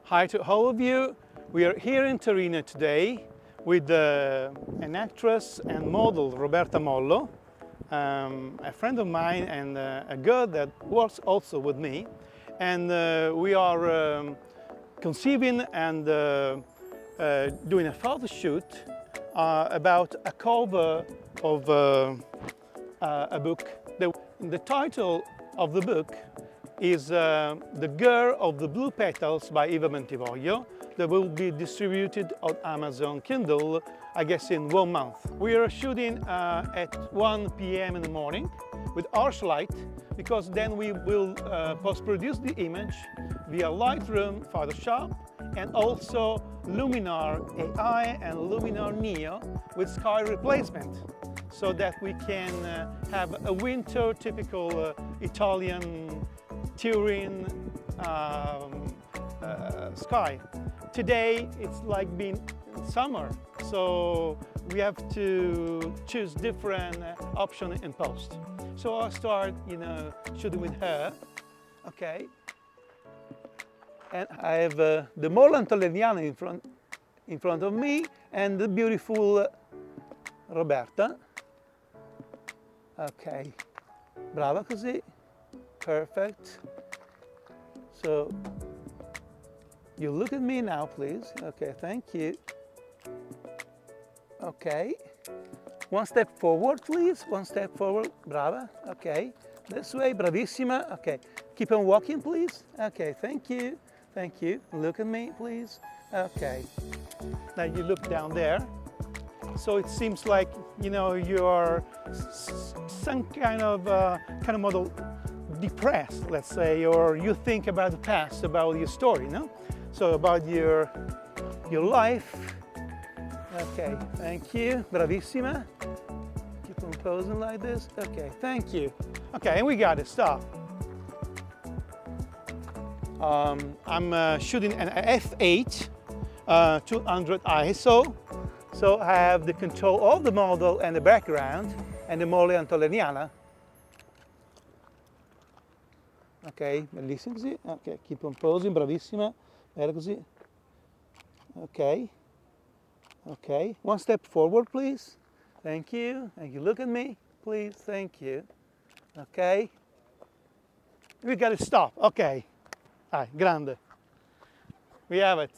Hi to all of you. We are here in Torino today with an actress and model, Roberta, a friend of mine and a girl that works also with me. And we are conceiving and doing a photo shoot about a cover of a book. The title of the book is The Girl of the Blue Petals by Bentivoglio, that will be distributed on Amazon Kindle, I guess in 1 month. We are shooting at 1 p.m. in the morning with arch light, because then we will post-produce the image via Lightroom, Photoshop, and also Luminar AI and Luminar Neo with sky replacement, so that we can have a winter typical Italian Turin sky. Today it's like being summer, so we have to choose different options in post. So I'll start, shooting with her, okay? And I have the Mole Antoniana in front of me and the beautiful Roberta. Ok, brava così, perfect. So, you look at me now, please. Okay, thank you. Okay, one step forward, please. One step forward, brava. Okay, this way, bravissima. Okay, keep on walking, please. Okay, thank you. Thank you. Look at me, please. Okay, now you look down there. So it seems like, you are some kind of model depressed, let's say, or you think about the past, about your story, no? So about your life. Okay, thank you, bravissima. Keep on posing like this. Okay, thank you. Okay, and we got it, stop. I'm shooting an f8, 200 ISO. So I have the control of the model and the background and the Mole Antoniana. Ok, bellissimo così. Ok, keep on posing, bravissima. Bella così. Ok. Ok, one step forward, please. Thank you. Thank you. Look at me, please. Thank you. Ok. We got to stop. Ok. Grande. We have it.